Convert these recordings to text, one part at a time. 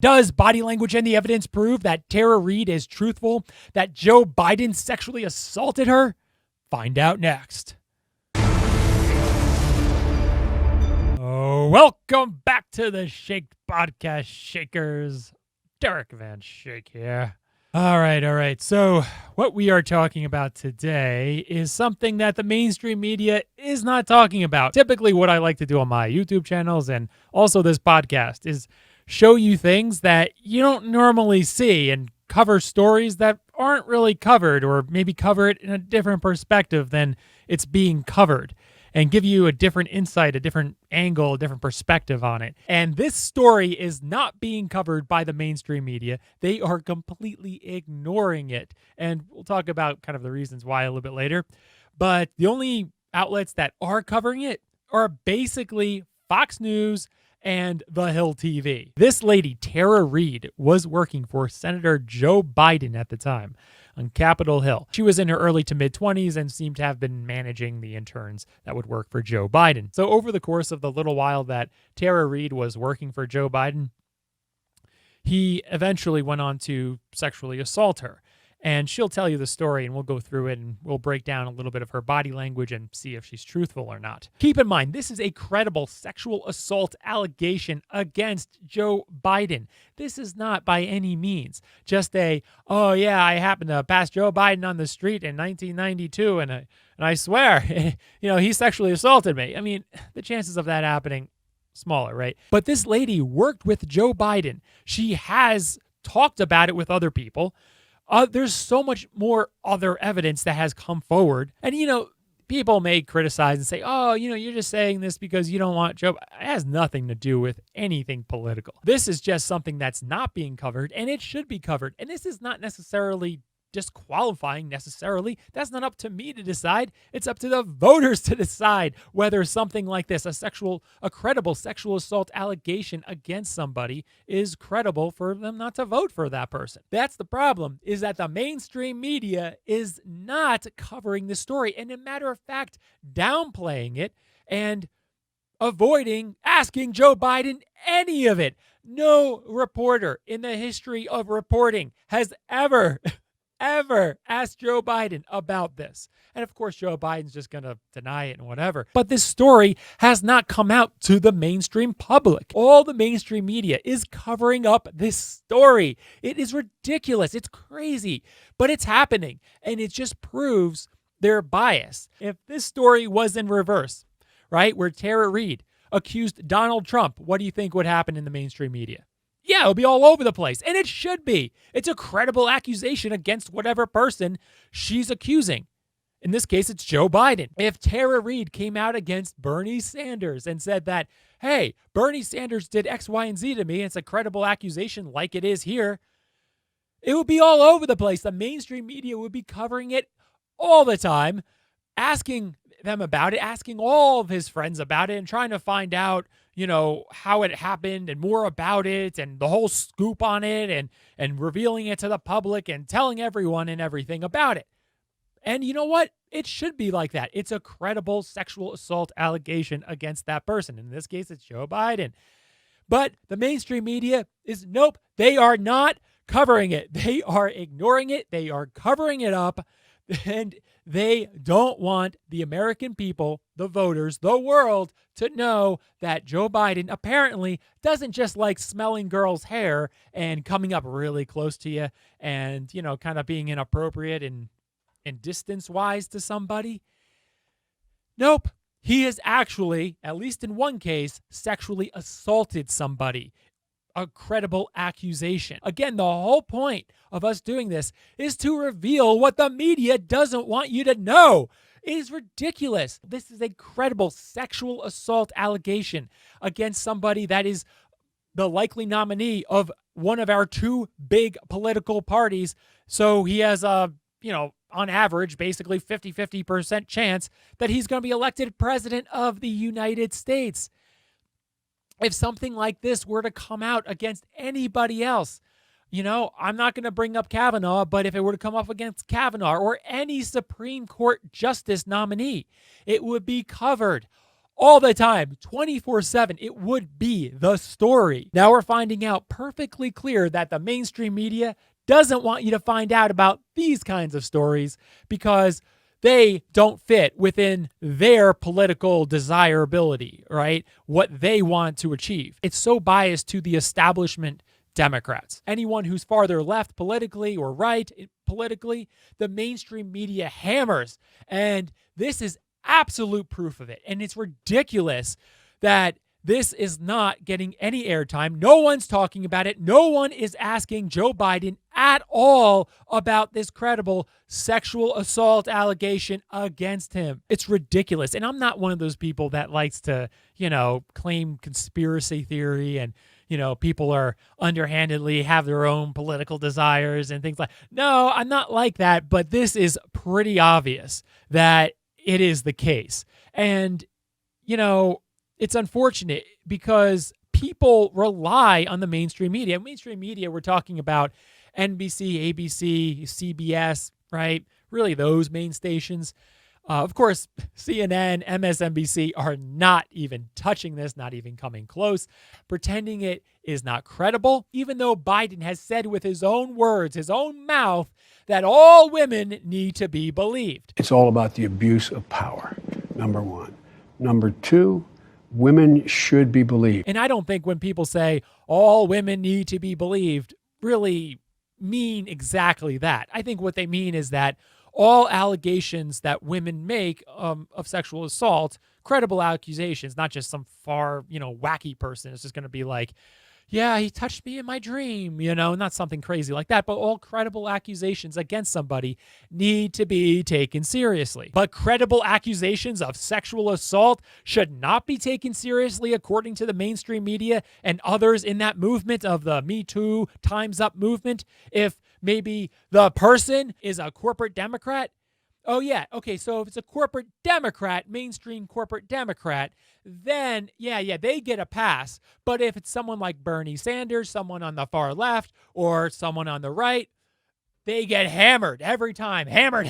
Does body language and the evidence prove that Tara Reade is truthful, that Joe Biden sexually assaulted her? Find out next. Oh, welcome back to the Schaik Podcast Shakers. Derek Van Schaik here. All right. So what we are talking about today is something that the mainstream media is not talking about. Typically what I like to do on my YouTube channels and also this podcast is show you things that you don't normally see and cover stories that aren't really covered, or maybe cover it in a different perspective than it's being covered, and give you a different insight, a different angle, a different perspective on it. And this story is not being covered by the mainstream media. They are completely ignoring it. And we'll talk about kind of the reasons why a little bit later. But the only outlets that are covering it are basically Fox News and The Hill TV. This lady, Tara Reade, was working for Senator Joe Biden at the time on Capitol Hill. She was in her early to mid-20s and seemed to have been managing the interns that would work for Joe Biden. So over the course of the little while that Tara Reade was working for Joe Biden, he eventually went on to sexually assault her. And she'll tell you the story, and we'll go through it, and we'll break down a little bit of her body language and see if she's truthful or not. Keep in mind, this is a credible sexual assault allegation against Joe Biden. This is not by any means just oh yeah, I happened to pass Joe Biden on the street in 1992, and I swear, he sexually assaulted me. I mean, the chances of that happening, smaller, right? But this lady worked with Joe Biden. She has talked about it with other people. There's so much more other evidence that has come forward. And, people may criticize and say, oh, you're just saying this because you don't want Joe. It has nothing to do with anything political. This is just something that's not being covered, and it should be covered. And this is not necessarily disqualifying necessarily. That's not up to me to decide. It's up to the voters to decide whether something like this, a credible sexual assault allegation against somebody, is credible for them not to vote for that person. That's the problem, is that the mainstream media is not covering the story, and a matter of fact, downplaying it and avoiding asking Joe Biden any of it. No reporter in the history of reporting has ever asked Joe Biden about this. And of course, Joe Biden's just going to deny it and whatever. But this story has not come out to the mainstream public. All the mainstream media is covering up this story. It is ridiculous. It's crazy, but it's happening. And it just proves their bias. If this story was in reverse, right, where Tara Reade accused Donald Trump, what do you think would happen in the mainstream media? Yeah, it'll be all over the place, and it should be. It's a credible accusation against whatever person she's accusing. In this case, it's Joe Biden. If Tara Reade came out against Bernie Sanders and said that, hey, Bernie Sanders did X, Y, and Z to me, and it's a credible accusation like it is here, it would be all over the place. The mainstream media would be covering it all the time, asking them about it, asking all of his friends about it, and trying to find out, how it happened and more about it and the whole scoop on it, and revealing it to the public and telling everyone and everything about it. And you know what? It should be like that. It's a credible sexual assault allegation against that person. In this case, it's Joe Biden. But the mainstream media is nope. They are not covering it. They are ignoring it. They are covering it up. And they don't want the American people, the voters, the world to know that Joe Biden apparently doesn't just like smelling girls' hair and coming up really close to you and, kind of being inappropriate and distance-wise to somebody. Nope. He has actually, at least in one case, sexually assaulted somebody. A credible accusation. Again, the whole point of us doing this is to reveal what the media doesn't want you to know. It is ridiculous. This is a credible sexual assault allegation against somebody that is the likely nominee of one of our two big political parties. So he has on average, basically 50% chance that he's going to be elected president of the United States. If something like this were to come out against anybody else, I'm not going to bring up Kavanaugh, but if it were to come up against Kavanaugh or any Supreme Court justice nominee, it would be covered all the time, 24/7. It would be the story. Now we're finding out perfectly clear that the mainstream media doesn't want you to find out about these kinds of stories because they don't fit within their political desirability, right? What they want to achieve. It's so biased to the establishment Democrats. Anyone who's farther left politically or right politically, the mainstream media hammers. And this is absolute proof of it. And it's ridiculous that this is not getting any airtime. No one's talking about it. No one is asking Joe Biden at all about this credible sexual assault allegation against him. It's ridiculous. And I'm not one of those people that likes to, claim conspiracy theory and, people are underhandedly have their own political desires and things like. No, I'm not like that. But this is pretty obvious that it is the case. And, it's unfortunate because people rely on the mainstream media. Mainstream media, we're talking about NBC, ABC, CBS, right? Really those main stations. Of course, CNN, MSNBC are not even touching this, not even coming close, pretending it is not credible, even though Biden has said with his own words, his own mouth, that all women need to be believed. It's all about the abuse of power, number one. Number two, women should be believed. And I don't think when people say all women need to be believed really mean exactly that. I think what they mean is that all allegations that women make of sexual assault, credible accusations, not just some far, wacky person is just going to be like, yeah, he touched me in my dream, not something crazy like that. But all credible accusations against somebody need to be taken seriously. But credible accusations of sexual assault should not be taken seriously according to the mainstream media and others in that movement of the Me Too, Time's Up movement. If maybe the person is a corporate Democrat. Oh, yeah. Okay, so if it's a corporate Democrat, mainstream corporate Democrat, then, they get a pass. But if it's someone like Bernie Sanders, someone on the far left, or someone on the right, they get hammered every time. Hammered.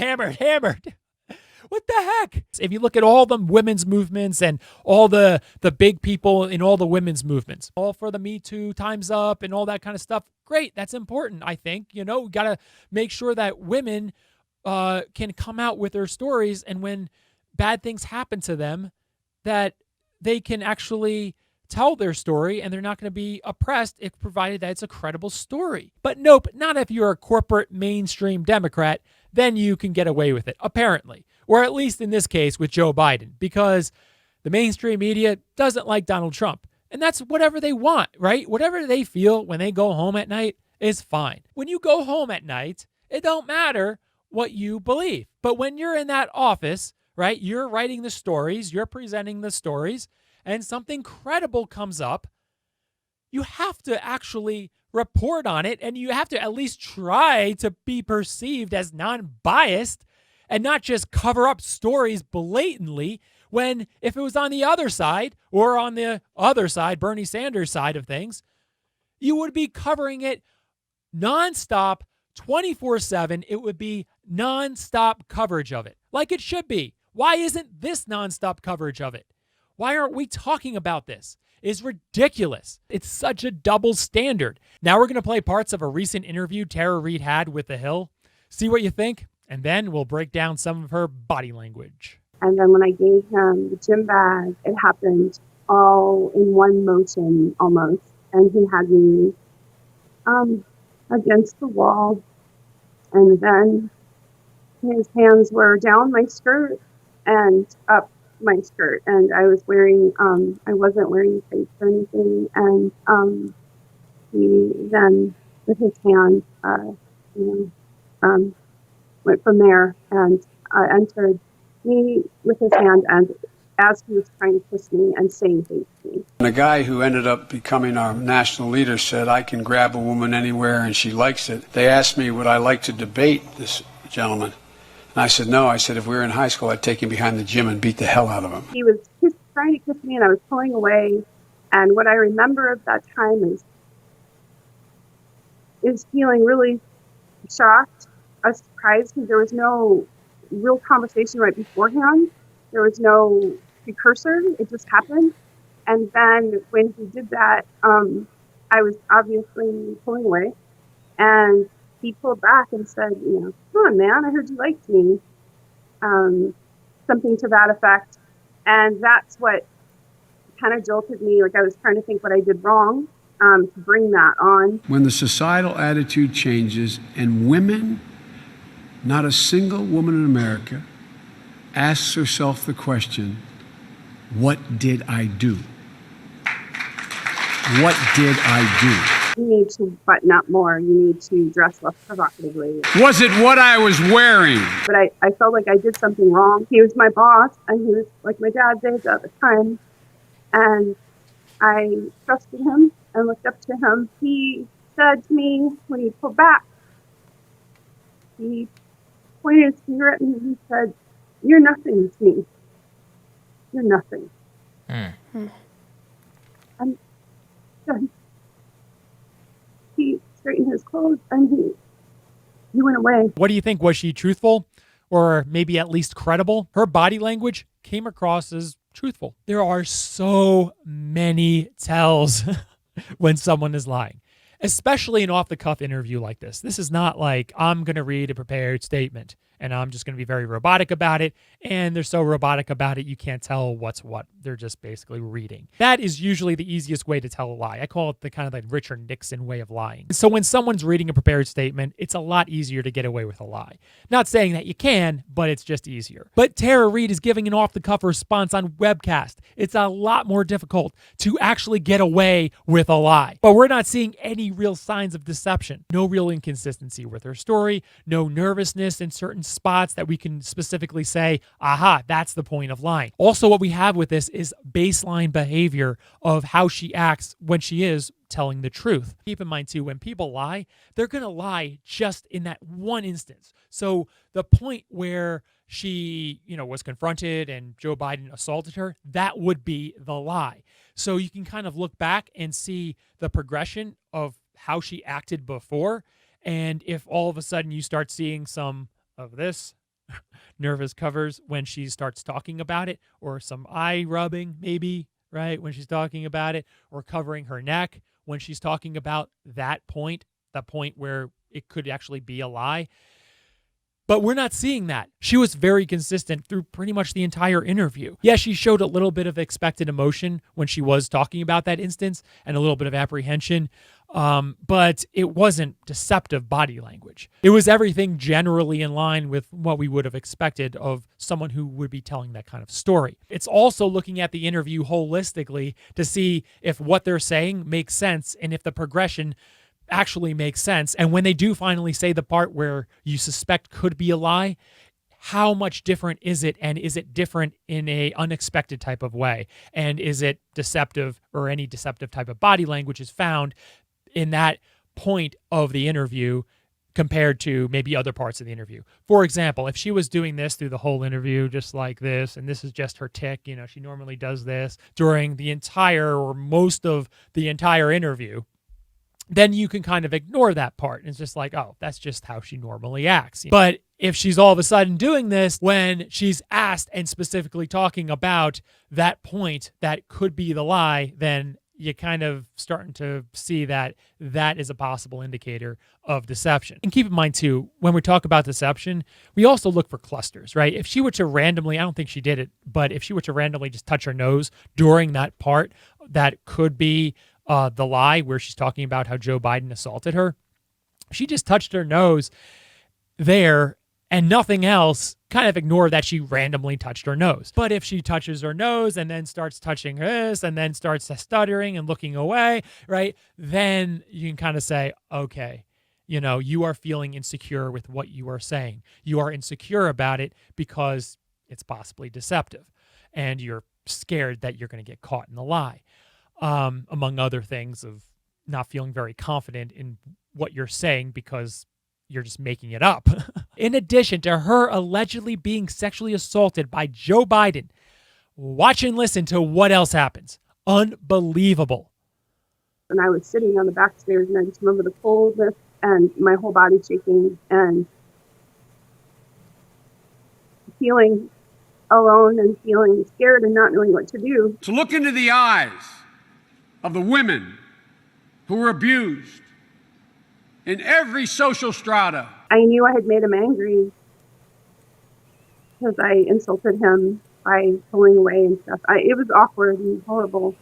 What the heck? If you look at all the women's movements and all the big people in all the women's movements, all for the Me Too, Time's Up, and all that kind of stuff, great. That's important, I think. We got to make sure that women can come out with their stories, and when bad things happen to them, that they can actually tell their story and they're not going to be oppressed if provided that it's a credible story. But nope, not if you're a corporate mainstream Democrat, then you can get away with it, apparently. Or at least in this case with Joe Biden, because the mainstream media doesn't like Donald Trump. And that's whatever they want, right? Whatever they feel when they go home at night is fine. When you go home at night, it don't matter what you believe. But when you're in that office, right, you're writing the stories, you're presenting the stories, and something credible comes up, you have to actually report on it, and you have to at least try to be perceived as non-biased and not just cover up stories blatantly when if it was on the other side or on the other side, Bernie Sanders' side of things, you would be covering it nonstop, 24/7. It would be nonstop coverage of it, like it should be. Why isn't this nonstop coverage of it? Why aren't we talking about this? It's ridiculous. It's such a double standard. Now we're going to play parts of a recent interview Tara Reade had with The Hill. See what you think, and then we'll break down some of her body language. And then when I gave him the gym bag, it happened all in one motion almost. And he had me against the wall. And then his hands were down my skirt and up my skirt. And I was wearing, I wasn't wearing tights or anything. And he then, with his hand, went from there and entered me with his hand, and as he was trying to kiss me and saying things to me. And a guy who ended up becoming our national leader said, I can grab a woman anywhere and she likes it. They asked me, would I like to debate this gentleman? And I said, no. I said, if we were in high school, I'd take him behind the gym and beat the hell out of him. He was trying to kiss me and I was pulling away. And what I remember of that time is feeling really shocked, surprised, because there was no real conversation right beforehand. There was no precursor. It just happened. And then when he did that, I was obviously pulling away. And he pulled back and said, come on, man, I heard you liked me. Something to that effect. And that's what kind of jolted me. Like I was trying to think what I did wrong to bring that on. When the societal attitude changes and women, not a single woman in America, asks herself the question, what did I do? What did I do? You need to button up more. You need to dress less provocatively. Was it what I was wearing? But I felt like I did something wrong. He was my boss, and he was like my dad's age at the time. And I trusted him and looked up to him. He said to me when he pulled back, he pointed his finger at me and he said, "You're nothing to me. You're nothing." And then he straightened his clothes and he went away. What do you think? Was she truthful or maybe at least credible? Her body language came across as truthful. There are so many tells when someone is lying, especially an off-the-cuff interview like this. This is not like I'm going to read a prepared statement and I'm just going to be very robotic about it. And they're so robotic about it, you can't tell what's what. They're just basically reading. That is usually the easiest way to tell a lie. I call it the kind of like Richard Nixon way of lying. So when someone's reading a prepared statement, it's a lot easier to get away with a lie. Not saying that you can, but it's just easier. But Tara Reade is giving an off-the-cuff response on webcast. It's a lot more difficult to actually get away with a lie. But we're not seeing any real signs of deception. No real inconsistency with her story. No nervousness in certain spots that we can specifically say, aha, that's the point of lying. Also, what we have with this is baseline behavior of how she acts when she is telling the truth. Keep in mind too, when people lie, they're going to lie just in that one instance. So the point where she, was confronted and Joe Biden assaulted her, that would be the lie. So you can kind of look back and see the progression of how she acted before. And if all of a sudden you start seeing some of this nervous covers when she starts talking about it, or some eye rubbing maybe, right, when she's talking about it, or covering her neck when she's talking about that point, the point where it could actually be a lie. But we're not seeing that. She was very consistent through pretty much the entire interview. Yeah, she showed a little bit of expected emotion when she was talking about that instance and a little bit of apprehension, but it wasn't deceptive body language. It was everything generally in line with what we would have expected of someone who would be telling that kind of story. It's also looking at the interview holistically to see if what they're saying makes sense and if the progression actually makes sense. And when they do finally say the part where you suspect could be a lie, how much different is it? And is it different in a unexpected type of way? And is it deceptive, or any deceptive type of body language is found in that point of the interview compared to maybe other parts of the interview? For example, if she was doing this through the whole interview, just like this, and this is just her tick, she normally does this during the entire or most of the entire interview, then you can kind of ignore that part. It's just like, oh, that's just how she normally acts. But if she's all of a sudden doing this when she's asked and specifically talking about that point that could be the lie, then you're kind of starting to see that that is a possible indicator of deception. And keep in mind too, when we talk about deception, we also look for clusters, right? If she were to randomly, I don't think she did it, but if she were to randomly just touch her nose during that part, that could be the lie where she's talking about how Joe Biden assaulted her. She just touched her nose there and nothing else, kind of ignore that she randomly touched her nose. But if she touches her nose and then starts touching this and then starts stuttering and looking away, right, then you can kind of say, okay, you are feeling insecure with what you are saying. You are insecure about it because it's possibly deceptive and you're scared that you're going to get caught in the lie. Among other things of not feeling very confident in what you're saying because you're just making it up. In addition to her allegedly being sexually assaulted by Joe Biden, watch and listen to what else happens. Unbelievable. And I was sitting on the back stairs and I just remember the coldness and my whole body shaking and feeling alone and feeling scared and not knowing what to do. To look into the eyes of the women who were abused in every social strata. I knew I had made him angry because I insulted him by pulling away and stuff. It was awkward and horrible.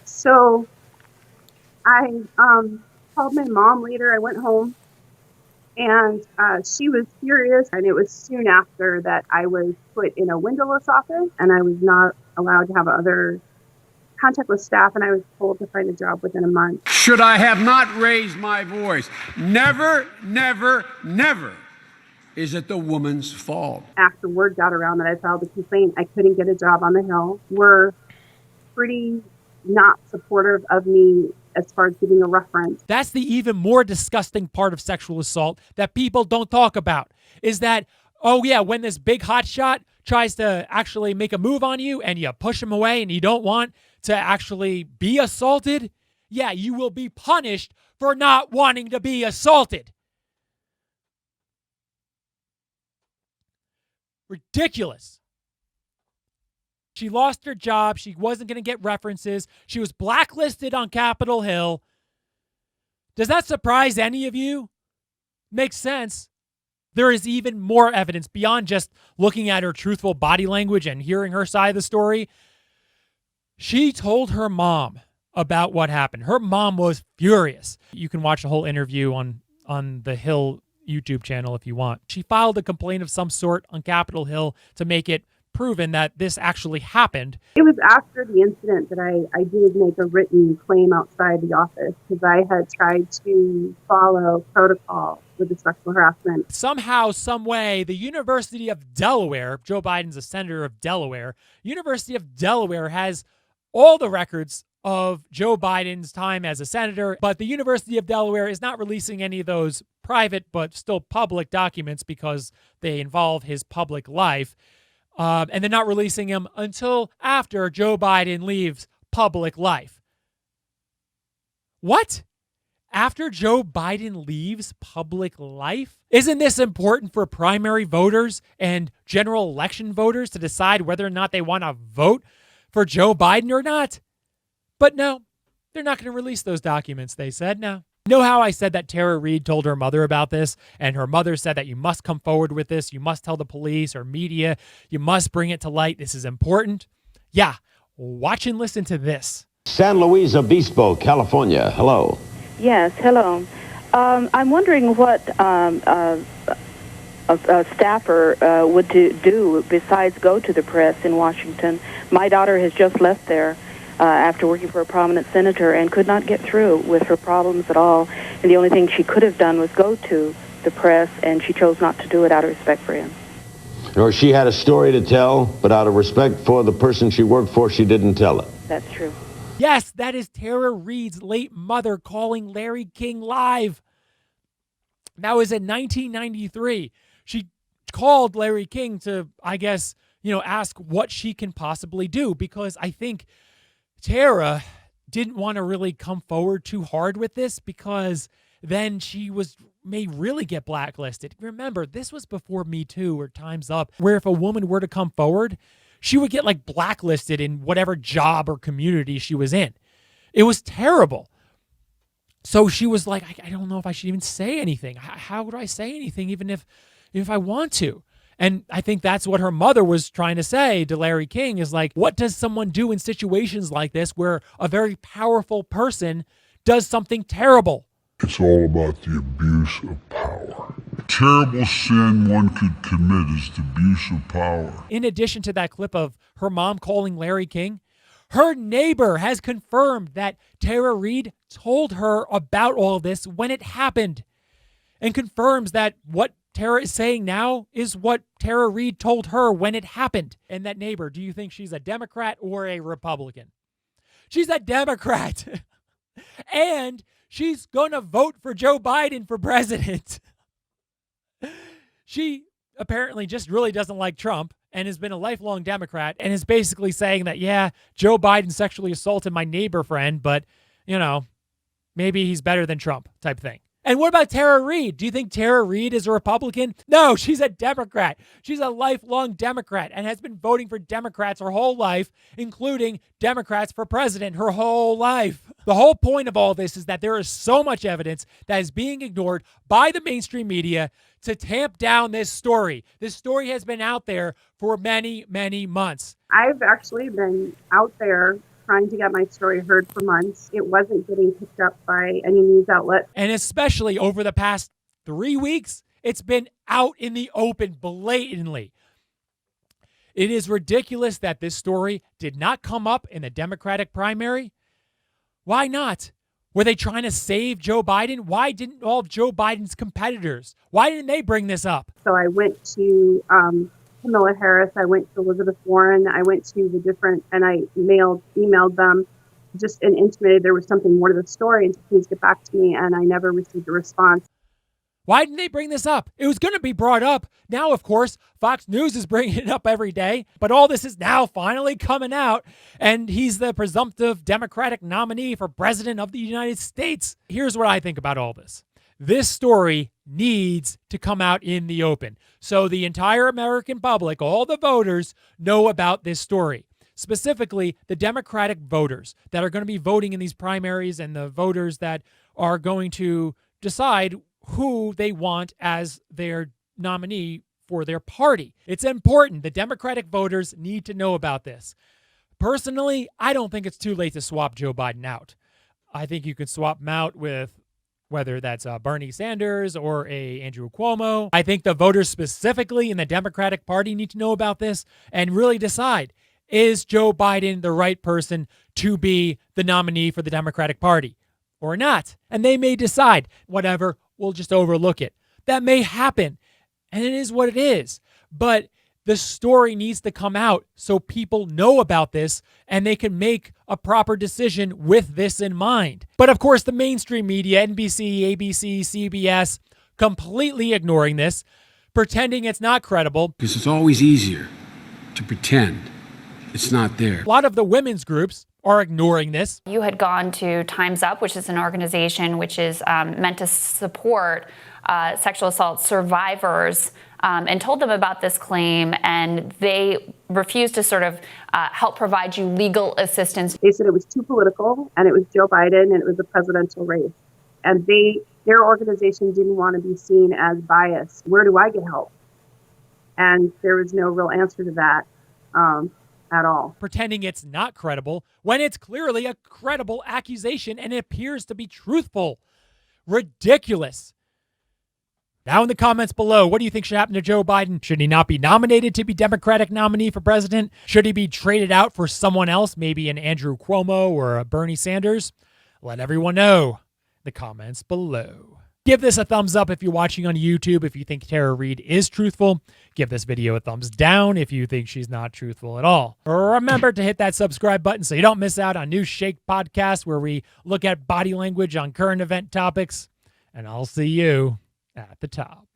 So I called my mom later. I went home, and she was furious. And it was soon after that I was put in a windowless office, and I was not allowed to have other contact with staff, and I was told to find a job within a month. Should I have not raised my voice? Never, never, never is it the woman's fault. After word got around that I filed a complaint, I couldn't get a job on the Hill. Were pretty not supportive of me as far as giving a reference. That's the even more disgusting part of sexual assault that people don't talk about, is that, oh yeah, when this big hotshot tries to actually make a move on you and you push him away and you don't want to actually be assaulted, yeah, you will be punished for not wanting to be assaulted. Ridiculous. She lost her job. She wasn't going to get references. She was blacklisted on Capitol Hill. Does that surprise any of you? Makes sense. There is even more evidence beyond just looking at her truthful body language and hearing her side of the story. She told her mom about what happened. Her mom was furious. You can watch the whole interview on the Hill YouTube channel if you want. She filed a complaint of some sort on Capitol Hill to make it proven that this actually happened. It was after the incident that I did make a written claim outside the office because I had tried to follow protocol with the sexual harassment. Somehow, some way, the University of Delaware, Joe Biden's a senator of Delaware, University of Delaware has all the records of Joe Biden's time as a senator, but the University of Delaware is not releasing any of those private but still public documents because they involve his public life. And they're not releasing him until after Joe Biden leaves public life. What? After Joe Biden leaves public life? Isn't this important for primary voters and general election voters to decide whether or not they want to vote for Joe Biden or not? But no, they're not going to release those documents, they said. No. You know how I said that Tara Reade told her mother about this, and her mother said that you must come forward with this, you must tell the police or media, you must bring it to light, this is important? Yeah, watch and listen to this. San Luis Obispo, California. Hello. Yes, hello. I'm wondering what a staffer would do besides go to the press in Washington. My daughter has just left there after working for a prominent senator and could not get through with her problems at all. And the only thing she could have done was go to the press, and she chose not to do it out of respect for him. Or she had a story to tell, but out of respect for the person she worked for, she didn't tell it. That's true. Yes, that is Tara Reade's late mother calling Larry King live. That was in 1993. She called Larry King to, I guess, ask what she can possibly do, because I think Tara didn't want to really come forward too hard with this because then she may really get blacklisted. Remember, this was before Me Too or Time's Up, where if a woman were to come forward, she would get blacklisted in whatever job or community she was in. It was terrible. So she was like, I don't know if I should even say anything. How would I say anything even if I want to? And I think that's what her mother was trying to say to Larry King is what does someone do in situations like this where a very powerful person does something terrible? It's all about the abuse of power. A terrible sin one could commit is the abuse of power. In addition to that clip of her mom calling Larry King, her neighbor has confirmed that Tara Reade told her about all this when it happened, and confirms that what Tara is saying now is what Tara Reade told her when it happened. And that neighbor, do you think she's a Democrat or a Republican? She's a Democrat. And she's going to vote for Joe Biden for president. She apparently just really doesn't like Trump and has been a lifelong Democrat and is basically saying that, yeah, Joe Biden sexually assaulted my neighbor friend, but, maybe he's better than Trump type thing. And what about Tara Reade? Do you think Tara Reade is a Republican? No, she's a Democrat. She's a lifelong Democrat and has been voting for Democrats her whole life, including Democrats for president her whole life. The whole point of all this is that there is so much evidence that is being ignored by the mainstream media to tamp down this story. This story has been out there for many, many months. I've actually been out there trying to get my story heard for months. It wasn't getting picked up by any news outlet. And especially over the past 3 weeks, it's been out in the open blatantly. It is ridiculous that this story did not come up in the Democratic primary. Why not? Were they trying to save Joe Biden? Why didn't all of Joe Biden's competitors? Why didn't they bring this up? So I went to Kamala Harris, I went to Elizabeth Warren, I went to the different, and I emailed them just and intimated there was something more to the story and to please get back to me, and I never received a response. Why didn't they bring this up? It was going to be brought up. Now, of course, Fox News is bringing it up every day, but all this is now finally coming out, and he's the presumptive Democratic nominee for president of the United States. Here's what I think about all this. This story needs to come out in the open so the entire American public, all the voters, know about this story. Specifically, the Democratic voters that are going to be voting in these primaries and the voters that are going to decide who they want as their nominee for their party. It's important. The Democratic voters need to know about this. Personally, I don't think it's too late to swap Joe Biden out. I think you can swap him out with whether that's Bernie Sanders or a Andrew Cuomo. I think the voters specifically in the Democratic Party need to know about this and really decide, is Joe Biden the right person to be the nominee for the Democratic Party or not? And they may decide, whatever, we'll just overlook it. That may happen, and it is what it is. But the story needs to come out so people know about this and they can make a proper decision with this in mind. But of course, the mainstream media, NBC, ABC, CBS, completely ignoring this, pretending it's not credible. Because it's always easier to pretend it's not there. A lot of the women's groups are ignoring this. You had gone to Time's Up, which is an organization which is meant to support sexual assault survivors, and told them about this claim, and they refused to sort of help provide you legal assistance. They said it was too political, and it was Joe Biden, and it was a presidential race. And their organization didn't want to be seen as biased. Where do I get help? And there was no real answer to that at all. Pretending it's not credible when it's clearly a credible accusation and it appears to be truthful. Ridiculous. Now in the comments below, what do you think should happen to Joe Biden? Should he not be nominated to be Democratic nominee for president? Should he be traded out for someone else, maybe an Andrew Cuomo or a Bernie Sanders? Let everyone know in the comments below. Give this a thumbs up if you're watching on YouTube. If you think Tara Reade is truthful, give this video a thumbs down if you think she's not truthful at all. Remember to hit that subscribe button so you don't miss out on new Schaik podcasts where we look at body language on current event topics. And I'll see you at the top.